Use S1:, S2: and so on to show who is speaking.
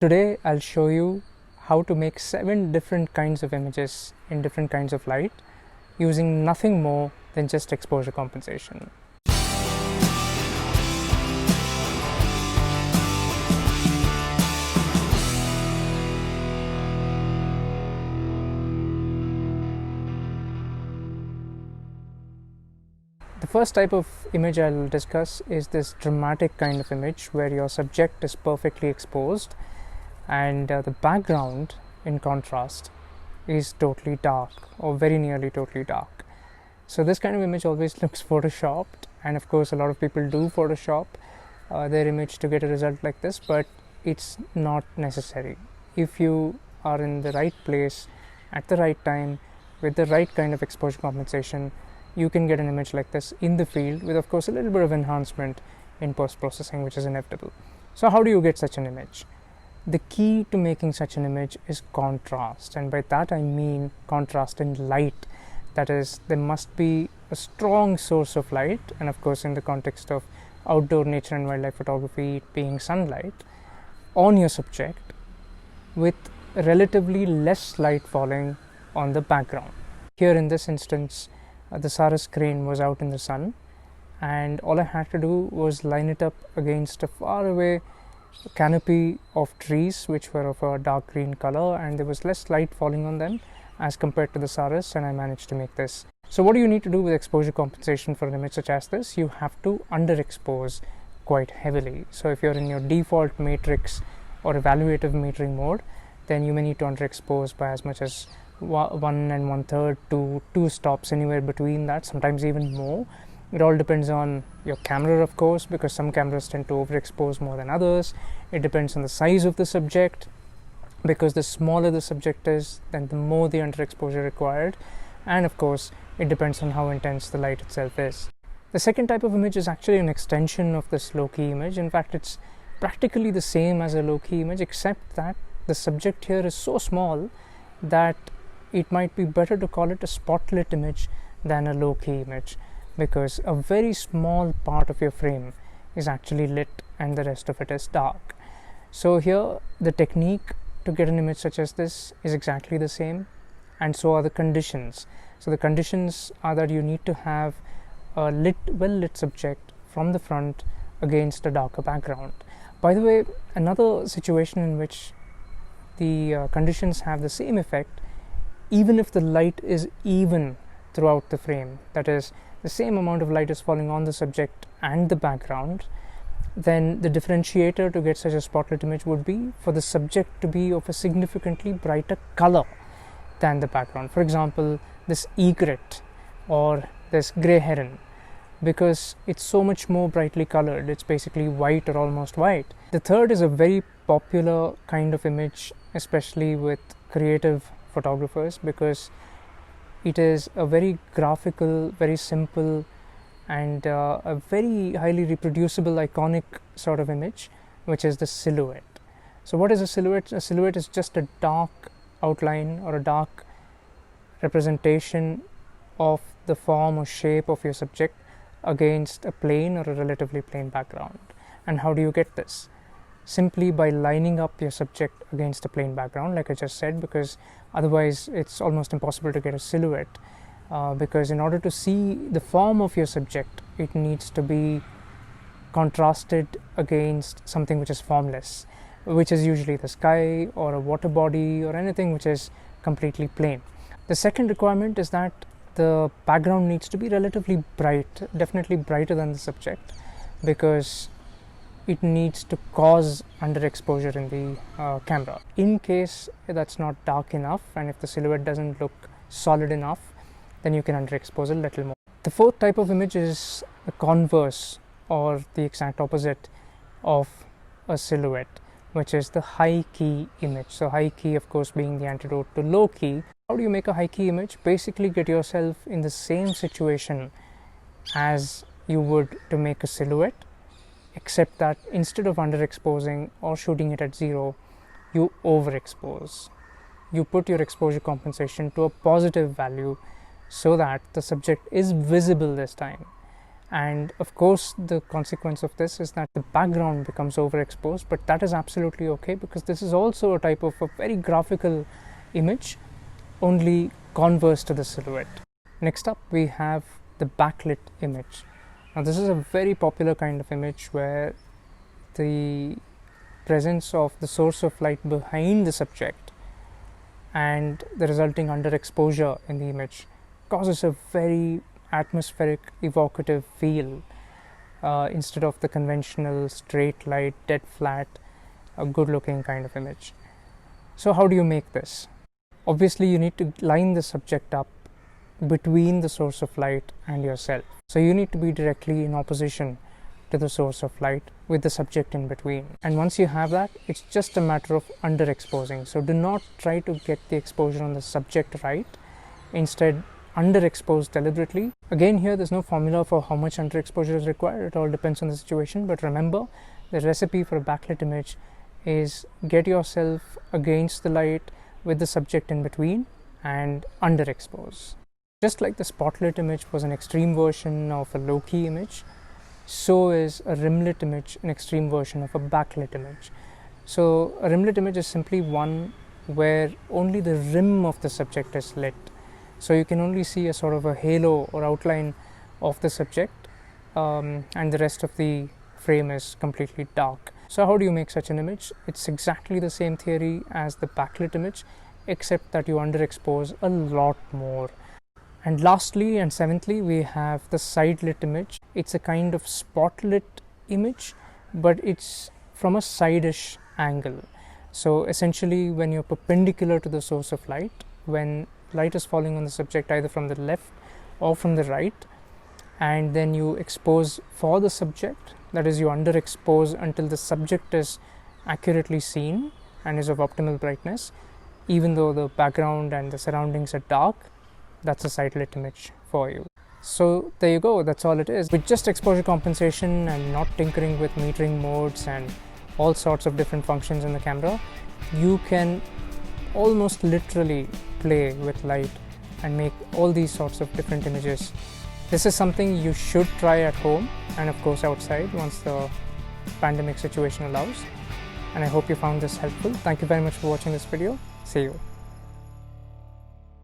S1: Today I'll show you how to make 7 different kinds of images in different kinds of light using nothing more than just exposure compensation. The first type of image I'll discuss is this dramatic kind of image where your subject is perfectly exposed and the background, in contrast, is totally dark or very nearly totally dark. So this kind of image always looks photoshopped, and of course a lot of people do Photoshop their image to get a result like this, but it's not necessary. If you are in the right place at the right time with the right kind of exposure compensation, you can get an image like this in the field with, of course, a little bit of enhancement in post-processing, which is inevitable. So how do you get such an image? The key to making such an image is contrast, and by that I mean contrast in light. That is, there must be a strong source of light, and of course in the context of outdoor nature and wildlife photography, it being sunlight, on your subject with relatively less light falling on the background. Here in this instance, the Saras crane was out in the sun, and all I had to do was line it up against a far away canopy of trees which were of a dark green color, and there was less light falling on them as compared to the Saras, and I managed to make this. So what do you need to do with exposure compensation for an image such as this? You have to underexpose quite heavily. So if you're in your default matrix or evaluative metering mode, then you may need to underexpose by as much as 1 1/3 to 2 stops, anywhere between that, sometimes even more. It all depends on your camera, of course, because some cameras tend to overexpose more than others. It depends on the size of the subject, because the smaller the subject is, then the more the underexposure required. And of course, it depends on how intense the light itself is. The second type of image is actually an extension of this low-key image. In fact, it's practically the same as a low-key image, except that the subject here is so small that it might be better to call it a spotlit image than a low-key image, because a very small part of your frame is actually lit and the rest of it is dark. So here the technique to get an image such as this is exactly the same, and so are the conditions. So the conditions are that you need to have a well lit subject from the front against a darker background. By the way, another situation in which the conditions have the same effect, even if the light is even throughout the frame, that is, the same amount of light is falling on the subject and the background, then the differentiator to get such a spotlit image would be for the subject to be of a significantly brighter color than the background. For example, this egret or this grey heron, because it's so much more brightly colored. It's basically white or almost white. The third is a very popular kind of image, especially with creative photographers, because it is a very graphical, very simple, and a very highly reproducible, iconic sort of image, which is the silhouette. So what is a silhouette? A silhouette is just a dark outline or a dark representation of the form or shape of your subject against a plain or a relatively plain background. And how do you get this? Simply by lining up your subject against a plain background, like I just said, because otherwise it's almost impossible to get a silhouette, because in order to see the form of your subject, it needs to be contrasted against something which is formless, which is usually the sky or a water body or anything which is completely plain. The second requirement is that the background needs to be relatively bright, definitely brighter than the subject, because it needs to cause underexposure in the camera. In case that's not dark enough, and if the silhouette doesn't look solid enough, then you can underexpose a little more. The fourth type of image is the converse, or the exact opposite of a silhouette, which is the high key image. So high key, of course, being the antidote to low key. How do you make a high key image? Basically get yourself in the same situation as you would to make a silhouette, except that instead of underexposing or shooting it at 0, you overexpose. You put your exposure compensation to a positive value so that the subject is visible this time. And of course, the consequence of this is that the background becomes overexposed, but that is absolutely okay because this is also a type of a very graphical image, only converse to the silhouette. Next up, we have the backlit image. Now, this is a very popular kind of image where the presence of the source of light behind the subject and the resulting underexposure in the image causes a very atmospheric, evocative feel instead of the conventional straight light, dead flat, a good looking kind of image. So how do you make this? Obviously, you need to line the subject up between the source of light and yourself. So you need to be directly in opposition to the source of light with the subject in between. And once you have that, it's just a matter of underexposing. So do not try to get the exposure on the subject right. Instead, underexpose deliberately. Again, here there's no formula for how much underexposure is required. It all depends on the situation. But remember, the recipe for a backlit image is get yourself against the light with the subject in between and underexpose. Just like the spotlit image was an extreme version of a low-key image, so is a rimlit image an extreme version of a backlit image. So a rimlit image is simply one where only the rim of the subject is lit. So you can only see a sort of a halo or outline of the subject, and the rest of the frame is completely dark. So how do you make such an image? It's exactly the same theory as the backlit image, except that you underexpose a lot more. And lastly and seventhly, we have the side lit image. It's a kind of spotlit image, but it's from a side-ish angle. So essentially, when you're perpendicular to the source of light, when light is falling on the subject either from the left or from the right, and then you expose for the subject, that is, you underexpose until the subject is accurately seen and is of optimal brightness, even though the background and the surroundings are dark. That's a side lit image for you. So there you go, that's all it is. With just exposure compensation and not tinkering with metering modes and all sorts of different functions in the camera, you can almost literally play with light and make all these sorts of different images. This is something you should try at home and of course outside once the pandemic situation allows. And I hope you found this helpful. Thank you very much for watching this video. See you.